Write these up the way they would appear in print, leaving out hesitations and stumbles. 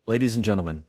Ladies and gentlemen,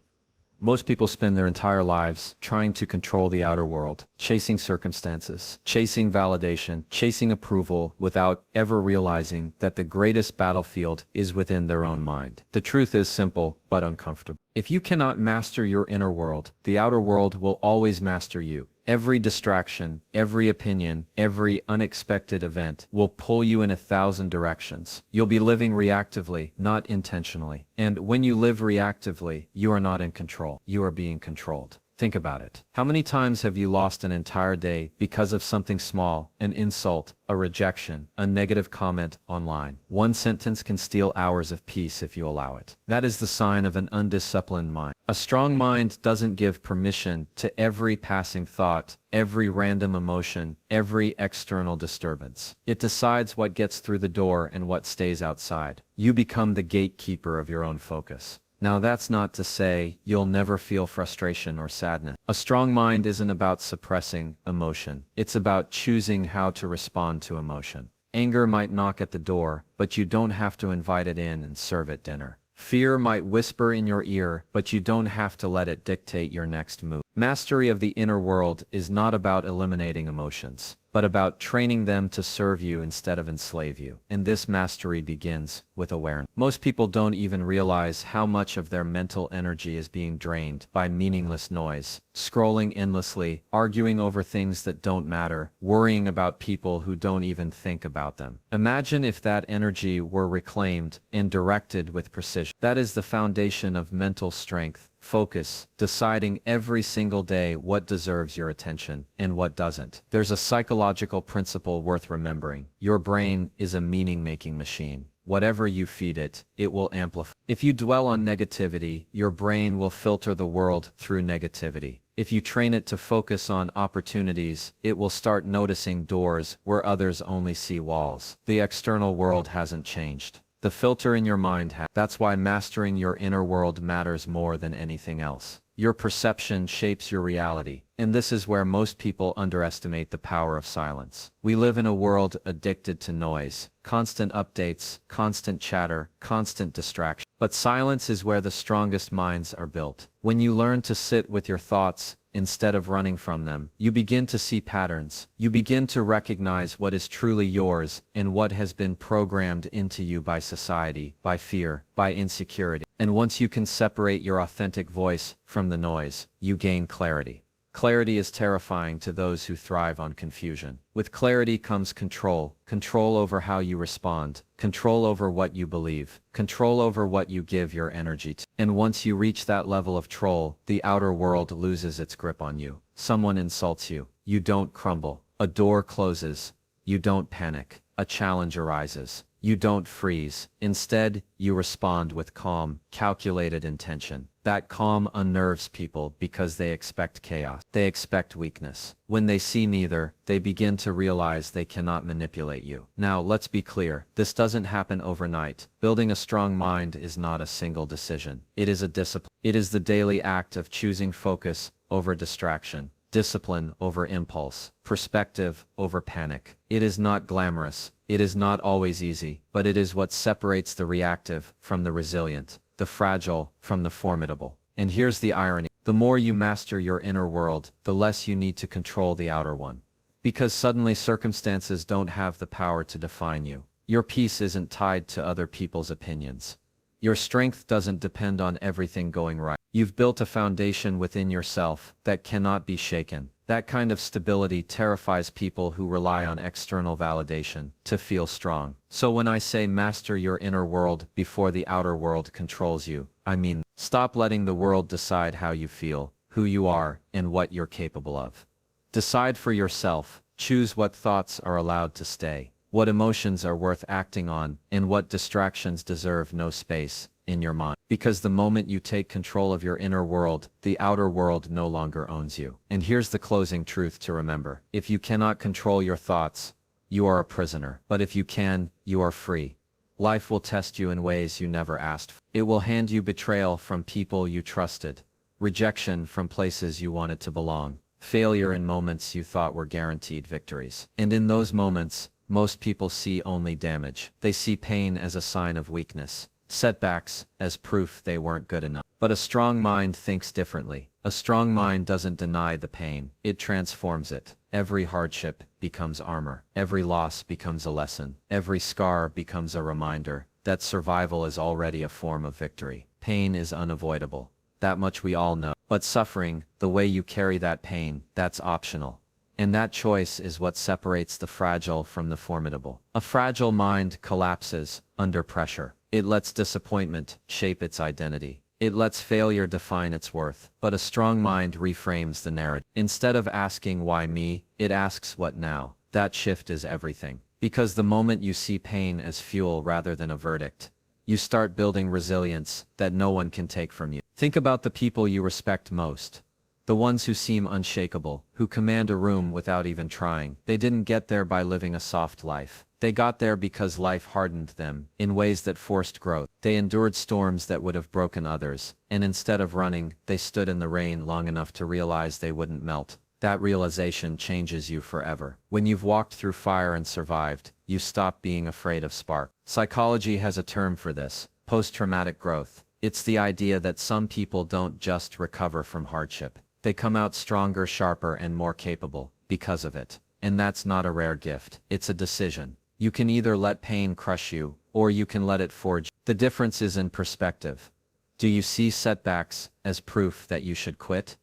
most people spend their entire lives trying to control the outer world, chasing circumstances, chasing validation, chasing approval without ever realizing that the greatest battlefield is within their own mind. The truth is simple but uncomfortable. If you cannot master your inner world, the outer world will always master you. Every distraction, every opinion, every unexpected event will pull you in 1,000 directions. You'll be living reactively, not intentionally. And when you live reactively, you are not in control. You are being controlled. Think about it. How many times have you lost an entire day because of something small, an insult, a rejection, a negative comment online? One sentence can steal hours of peace if you allow it. That is the sign of an undisciplined mind. A strong mind doesn't give permission to every passing thought, every random emotion, every external disturbance. It decides what gets through the door and what stays outside. You become the gatekeeper of your own focus. Now that's not to say you'll never feel frustration or sadness. A strong mind isn't about suppressing emotion. It's about choosing how to respond to emotion. Anger might knock at the door, but you don't have to invite it in and serve it dinner. Fear might whisper in your ear, but you don't have to let it dictate your next move. Mastery of the inner world is not about eliminating emotions, but about training them to serve you instead of enslave you. And this mastery begins with awareness. Most people don't even realize how much of their mental energy is being drained by meaningless noise, scrolling endlessly, arguing over things that don't matter, worrying about people who don't even think about them. Imagine if that energy were reclaimed and directed with precision. That is the foundation of mental strength. Focus, deciding every single day what deserves your attention and what doesn't. There's a psychological principle worth remembering. Your brain is a meaning-making machine. Whatever you feed it, it will amplify. If you dwell on negativity, your brain will filter the world through negativity. If you train it to focus on opportunities, it will start noticing doors where others only see walls. The external world hasn't changed. The filter in your mind has. That's why mastering your inner world matters more than anything else. Your perception shapes your reality, and this is where most people underestimate the power of silence. We live in a world addicted to noise, constant updates, constant chatter, constant distraction. But silence is where the strongest minds are built. When you learn to sit with your thoughts, instead of running from them, you begin to see patterns. You begin to recognize what is truly yours and what has been programmed into you by society, by fear, by insecurity. And once you can separate your authentic voice from the noise, you gain clarity. Clarity is terrifying to those who thrive on confusion. With clarity comes control, control over how you respond, control over what you believe, control over what you give your energy to. And once you reach that level of control, the outer world loses its grip on you. Someone insults you, you don't crumble. A door closes, you don't panic. A challenge arises, you don't freeze. Instead, you respond with calm, calculated intention. That calm unnerves people because they expect chaos. They expect weakness. When they see neither, they begin to realize they cannot manipulate you. Now, let's be clear. This doesn't happen overnight. Building a strong mind is not a single decision. It is a discipline. It is the daily act of choosing focus over distraction, discipline over impulse, perspective over panic. It is not glamorous. It is not always easy, but it is what separates the reactive from the resilient, the fragile from the formidable. And here's the irony. The more you master your inner world, the less you need to control the outer one. Because suddenly circumstances don't have the power to define you. Your peace isn't tied to other people's opinions. Your strength doesn't depend on everything going right. You've built a foundation within yourself that cannot be shaken. That kind of stability terrifies people who rely on external validation to feel strong. So when I say master your inner world before the outer world controls you, I mean, stop letting the world decide how you feel, who you are, and what you're capable of. Decide for yourself. Choose what thoughts are allowed to stay, what emotions are worth acting on, and what distractions deserve no space in your mind. Because the moment you take control of your inner world, the outer world no longer owns you. And here's the closing truth to remember. If you cannot control your thoughts, you are a prisoner. But if you can, you are free. Life will test you in ways you never asked for. It will hand you betrayal from people you trusted, rejection from places you wanted to belong, failure in moments you thought were guaranteed victories. And in those moments, most people see only damage. They see pain as a sign of weakness. setbacks as proof they weren't good enough. But a strong mind thinks differently. A strong mind doesn't deny the pain, it transforms it. Every hardship becomes armor. Every loss becomes a lesson. Every scar becomes a reminder that survival is already a form of victory. Pain is unavoidable. That much we all know. But suffering, the way you carry that pain, that's optional. And that choice is what separates the fragile from the formidable. A fragile mind collapses under pressure. It lets disappointment shape its identity. It lets failure define its worth. But a strong mind reframes the narrative. Instead of asking why me, it asks what now. That shift is everything. Because the moment you see pain as fuel rather than a verdict, you start building resilience that no one can take from you. Think about the people you respect most. The ones who seem unshakable, who command a room without even trying. They didn't get there by living a soft life. They got there because life hardened them in ways that forced growth. They endured storms that would have broken others, and instead of running, they stood in the rain long enough to realize they wouldn't melt. That realization changes you forever. When you've walked through fire and survived, you stop being afraid of spark. Psychology has a term for this: post-traumatic growth. It's the idea that some people don't just recover from hardship. They come out stronger, sharper, and more capable because of it. And that's not a rare gift. It's a decision. You can either let pain crush you, or you can let it forge. The difference is in perspective. Do you see setbacks as proof that you should quit?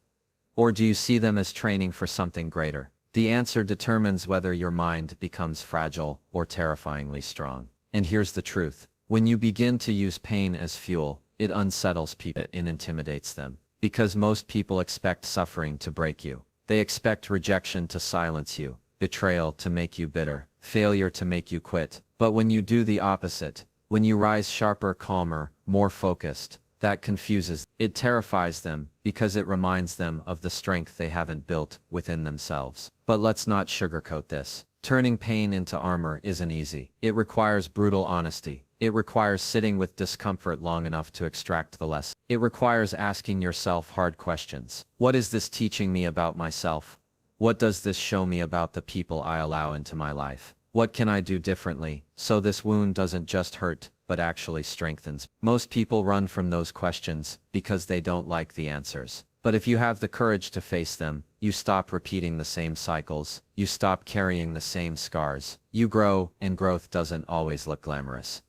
Or do you see them as training for something greater? The answer determines whether your mind becomes fragile or terrifyingly strong. And here's the truth. When you begin to use pain as fuel, it unsettles people and intimidates them. Because most people expect suffering to break you. They expect rejection to silence you, betrayal to make you bitter, failure to make you quit. But when you do the opposite, when you rise sharper, calmer, more focused, that confuses. It terrifies them because it reminds them of the strength they haven't built within themselves. But let's not sugarcoat this. Turning pain into armor isn't easy. It requires brutal honesty. It requires sitting with discomfort long enough to extract the lesson. It requires asking yourself hard questions. What is this teaching me about myself? What does this show me about the people I allow into my life? What can I do differently so this wound doesn't just hurt, but actually strengthens? Most people run from those questions because they don't like the answers. But if you have the courage to face them, you stop repeating the same cycles, you stop carrying the same scars, you grow, and growth doesn't always look glamorous.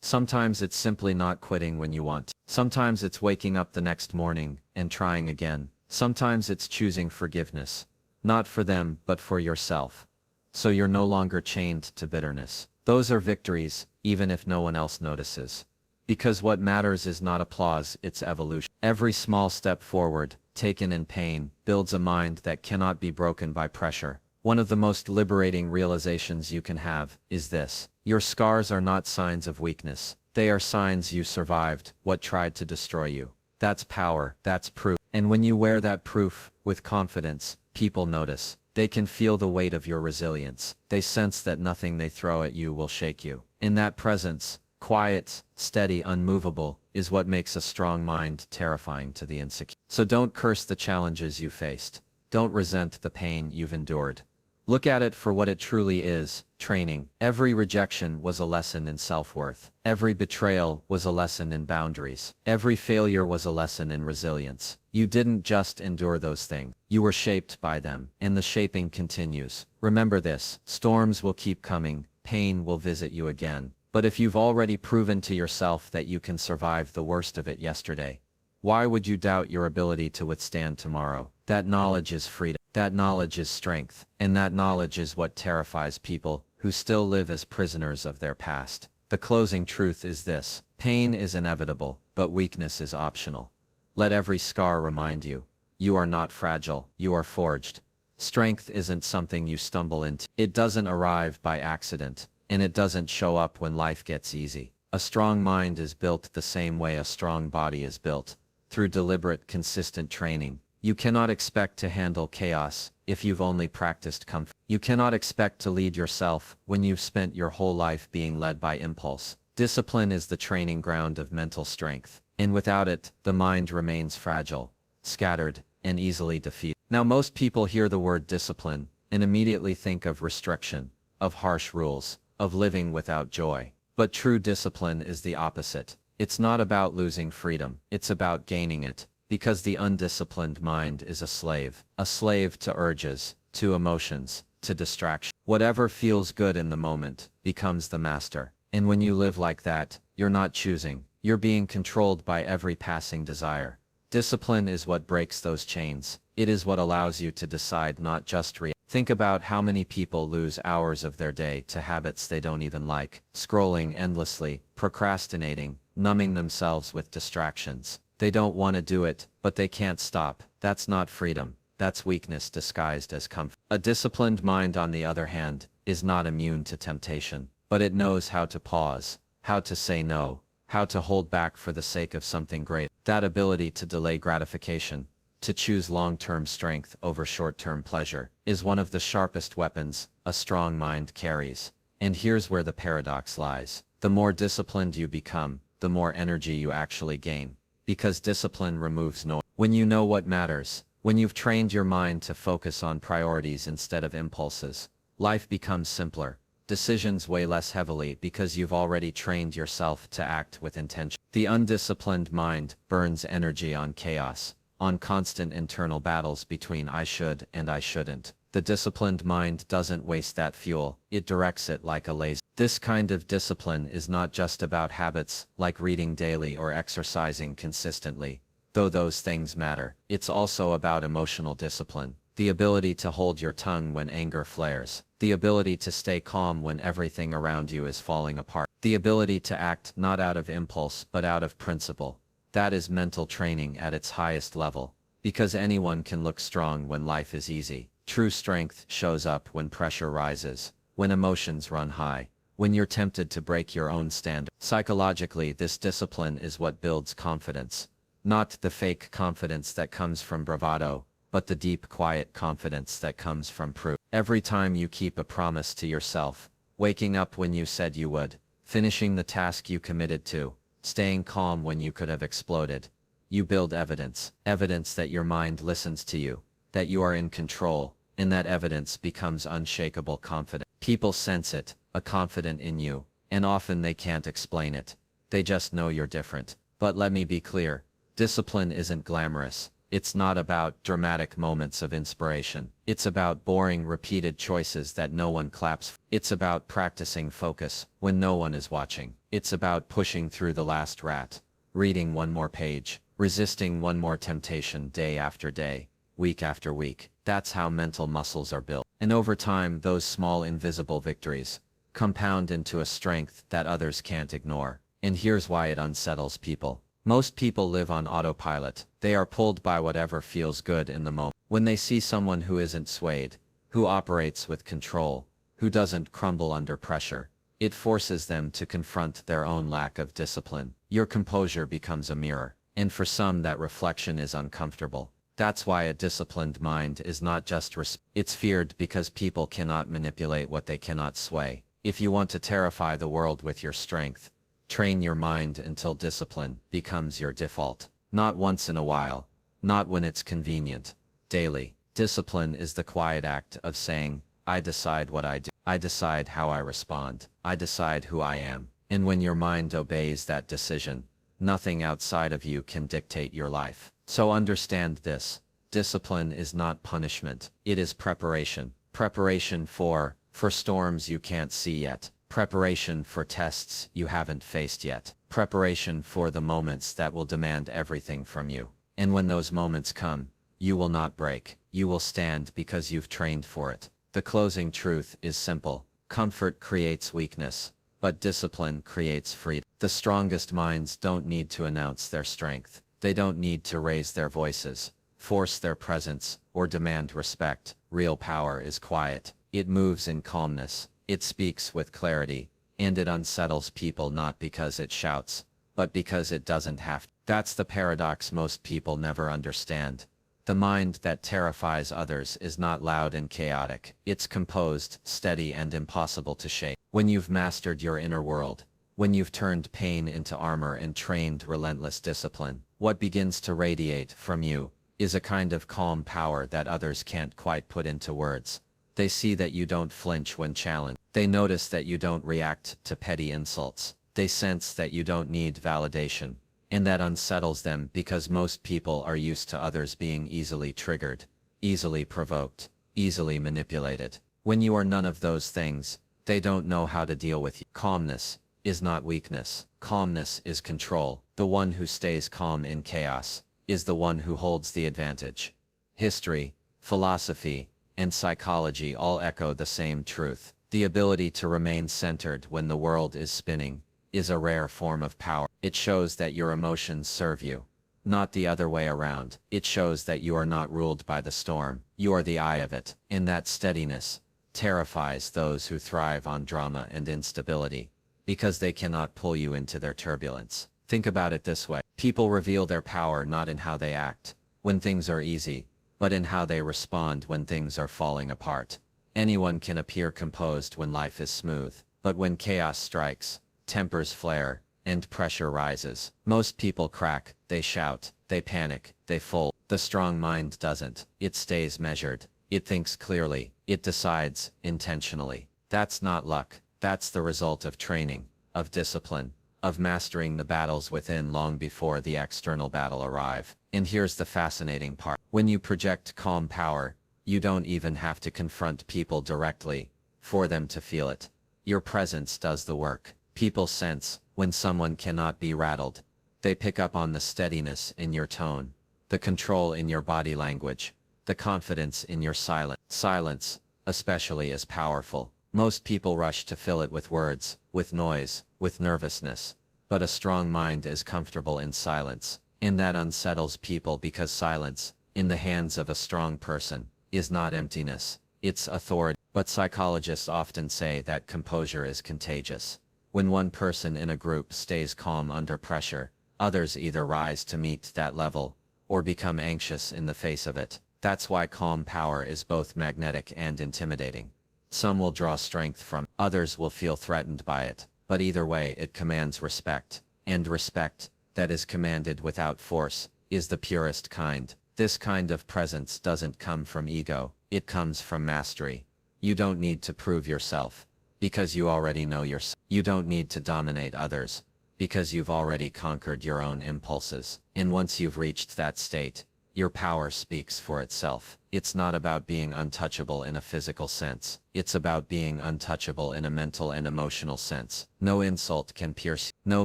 Sometimes it's simply not quitting when you want. Sometimes it's waking up the next morning and trying again. Sometimes it's choosing forgiveness. Not for them, but for yourself. So you're no longer chained to bitterness. Those are victories, even if no one else notices. Because what matters is not applause, it's evolution. Every small step forward, taken in pain, builds a mind that cannot be broken by pressure. One of the most liberating realizations you can have is this: your scars are not signs of weakness. They are signs you survived what tried to destroy you. That's power, that's proof. And when you wear that proof with confidence, people notice. They can feel the weight of your resilience. They sense that nothing they throw at you will shake you. In that presence, quiet, steady, unmovable, is what makes a strong mind terrifying to the insecure. So don't curse the challenges you faced. Don't resent the pain you've endured. Look at it for what it truly is: training. Every rejection was a lesson in self-worth. Every betrayal was a lesson in boundaries. Every failure was a lesson in resilience. You didn't just endure those things. You were shaped by them, and the shaping continues. Remember this: storms will keep coming, pain will visit you again. But if you've already proven to yourself that you can survive the worst of it yesterday, why would you doubt your ability to withstand tomorrow? That knowledge is freedom. That knowledge is strength. And that knowledge is what terrifies people who still live as prisoners of their past. The closing truth is this: pain is inevitable, but weakness is optional. Let every scar remind you, you are not fragile, you are forged. Strength isn't something you stumble into. It doesn't arrive by accident, and it doesn't show up when life gets easy. A strong mind is built the same way a strong body is built, through deliberate, consistent training. You cannot expect to handle chaos if you've only practiced comfort. You cannot expect to lead yourself when you've spent your whole life being led by impulse. Discipline is the training ground of mental strength, and without it, the mind remains fragile, scattered, and easily defeated. Now, most people hear the word discipline and immediately think of restriction, of harsh rules, of living without joy. But true discipline is the opposite. It's not about losing freedom, it's about gaining it. Because the undisciplined mind is a slave to urges, to emotions, to distraction. Whatever feels good in the moment becomes the master. And when you live like that, you're not choosing, you're being controlled by every passing desire. Discipline is what breaks those chains. It is what allows you to decide, not just react. Think about how many people lose hours of their day to habits they don't even like, scrolling endlessly, procrastinating, numbing themselves with distractions. They don't want to do it, but they can't stop. That's not freedom. That's weakness disguised as comfort. A disciplined mind, on the other hand, is not immune to temptation, but it knows how to pause, how to say no, how to hold back for the sake of something great. That ability to delay gratification, to choose long-term strength over short-term pleasure, is one of the sharpest weapons a strong mind carries. And here's where the paradox lies. The more disciplined you become, the more energy you actually gain. Because discipline removes noise. When you know what matters, when you've trained your mind to focus on priorities instead of impulses, life becomes simpler. Decisions weigh less heavily because you've already trained yourself to act with intention. The undisciplined mind burns energy on chaos, on constant internal battles between I should and I shouldn't. The disciplined mind doesn't waste that fuel, it directs it like a laser. This kind of discipline is not just about habits, like reading daily or exercising consistently, though those things matter. It's also about emotional discipline, the ability to hold your tongue when anger flares, the ability to stay calm when everything around you is falling apart, the ability to act not out of impulse but out of principle. That is mental training at its highest level, because anyone can look strong when life is easy. True strength shows up when pressure rises, when emotions run high, when you're tempted to break your own standard. Psychologically, this discipline is what builds confidence. Not the fake confidence that comes from bravado, but the deep, quiet confidence that comes from proof. Every time you keep a promise to yourself, waking up when you said you would, finishing the task you committed to, staying calm when you could have exploded, you build evidence. Evidence that your mind listens to you, that you are in control, and that evidence becomes unshakable confidence. People sense it, a confidence in you, and often they can't explain it. They just know you're different. But let me be clear, discipline isn't glamorous. It's not about dramatic moments of inspiration. It's about boring, repeated choices that no one claps for. It's about practicing focus when no one is watching. It's about pushing through the last rat, reading one more page, resisting one more temptation day after day, week after week. That's how mental muscles are built. And over time, those small invisible victories compound into a strength that others can't ignore. And here's why it unsettles people. Most people live on autopilot. They are pulled by whatever feels good in the moment. When they see someone who isn't swayed, who operates with control, who doesn't crumble under pressure, it forces them to confront their own lack of discipline. Your composure becomes a mirror, and for some that reflection is uncomfortable. That's why a disciplined mind is not just it's feared because people cannot manipulate what they cannot sway. If you want to terrify the world with your strength, train your mind until discipline becomes your default. Not once in a while, not when it's convenient, daily. Discipline is the quiet act of saying, I decide what I do. I decide how I respond. I decide who I am. And when your mind obeys that decision, nothing outside of you can dictate your life. So understand this. Discipline is not punishment. It is preparation. Preparation for storms you can't see yet. Preparation for tests you haven't faced yet. Preparation for the moments that will demand everything from you. And when those moments come, you will not break. You will stand because you've trained for it. The closing truth is simple. Comfort creates weakness, but discipline creates freedom. The strongest minds don't need to announce their strength. They don't need to raise their voices, force their presence, or demand respect. Real power is quiet. It moves in calmness. It speaks with clarity, and it unsettles people not because it shouts, but because it doesn't have to. That's the paradox most people never understand. The mind that terrifies others is not loud and chaotic. It's composed, steady, and impossible to shake. When you've mastered your inner world, when you've turned pain into armor and trained relentless discipline, what begins to radiate from you is a kind of calm power that others can't quite put into words. They see that you don't flinch when challenged. They notice that you don't react to petty insults. They sense that you don't need validation. And that unsettles them because most people are used to others being easily triggered, easily provoked, easily manipulated. When you are none of those things, they don't know how to deal with you. Calmness is not weakness. Calmness is control. The one who stays calm in chaos is the one who holds the advantage. History, philosophy, and psychology all echo the same truth. The ability to remain centered when the world is spinning is a rare form of power. It shows that your emotions serve you, not the other way around. It shows that you are not ruled by the storm. You are the eye of it. And that steadiness terrifies those who thrive on drama and instability, because they cannot pull you into their turbulence. Think about it this way. People reveal their power not in how they act when things are easy, but in how they respond when things are falling apart. Anyone can appear composed when life is smooth, but when chaos strikes, tempers flare, and pressure rises, most people crack, they shout, they panic, they fold. The strong mind doesn't. It stays measured. It thinks clearly. It decides intentionally. That's not luck. That's the result of training, of discipline, of mastering the battles within long before the external battle arrive. And here's the fascinating part. When you project calm power, you don't even have to confront people directly for them to feel it. Your presence does the work. People sense when someone cannot be rattled. They pick up on the steadiness in your tone, the control in your body language, the confidence in your silence. Silence, especially, is powerful. Most people rush to fill it with words, with noise, with nervousness. But a strong mind is comfortable in silence, and that unsettles people because silence, in the hands of a strong person, is not emptiness, it's authority. But psychologists often say that composure is contagious. When one person in a group stays calm under pressure, others either rise to meet that level, or become anxious in the face of it. That's why calm power is both magnetic and intimidating. Some will draw strength from it, others will feel threatened by it, but either way it commands respect. And respect, that is commanded without force, is the purest kind. This kind of presence doesn't come from ego, it comes from mastery. You don't need to prove yourself, because you already know yourself. You don't need to dominate others, because you've already conquered your own impulses. And once you've reached that state, your power speaks for itself. It's not about being untouchable in a physical sense. It's about being untouchable in a mental and emotional sense. No insult can pierce you. No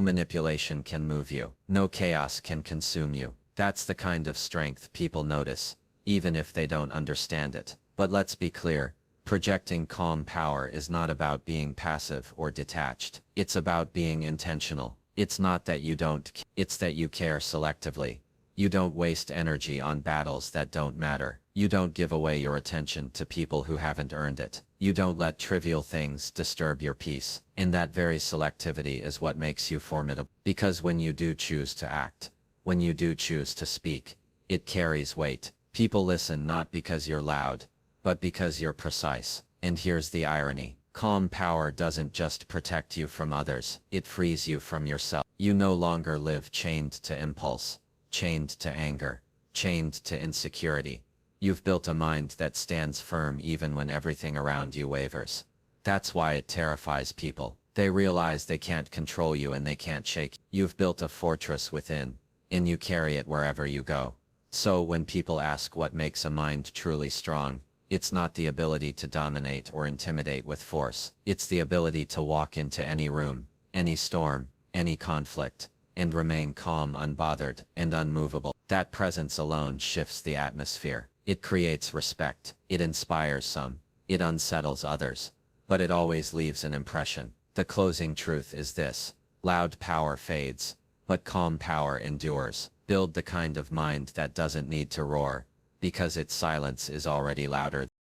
manipulation can move you. No chaos can consume you. That's the kind of strength people notice, even if they don't understand it. But let's be clear. Projecting calm power is not about being passive or detached. It's about being intentional. It's not that you don't, it's that you care selectively. You don't waste energy on battles that don't matter. You don't give away your attention to people who haven't earned it. You don't let trivial things disturb your peace. And that very selectivity is what makes you formidable. Because when you do choose to act, when you do choose to speak, it carries weight. People listen not because you're loud, but because you're precise. And here's the irony. Calm power doesn't just protect you from others, it frees you from yourself. You no longer live chained to impulse, chained to anger, chained to insecurity. You've built a mind that stands firm even when everything around you wavers. That's why it terrifies people. They realize they can't control you and they can't shake you. You've built a fortress within, and you carry it wherever you go. So when people ask what makes a mind truly strong, it's not the ability to dominate or intimidate with force. It's the ability to walk into any room, any storm, any conflict, and remain calm, unbothered, and unmovable. That presence alone shifts the atmosphere. It creates respect. It inspires some. It unsettles others. But it always leaves an impression. The closing truth is this: loud power fades, but calm power endures. Build the kind of mind that doesn't need to roar, because its silence is already louder.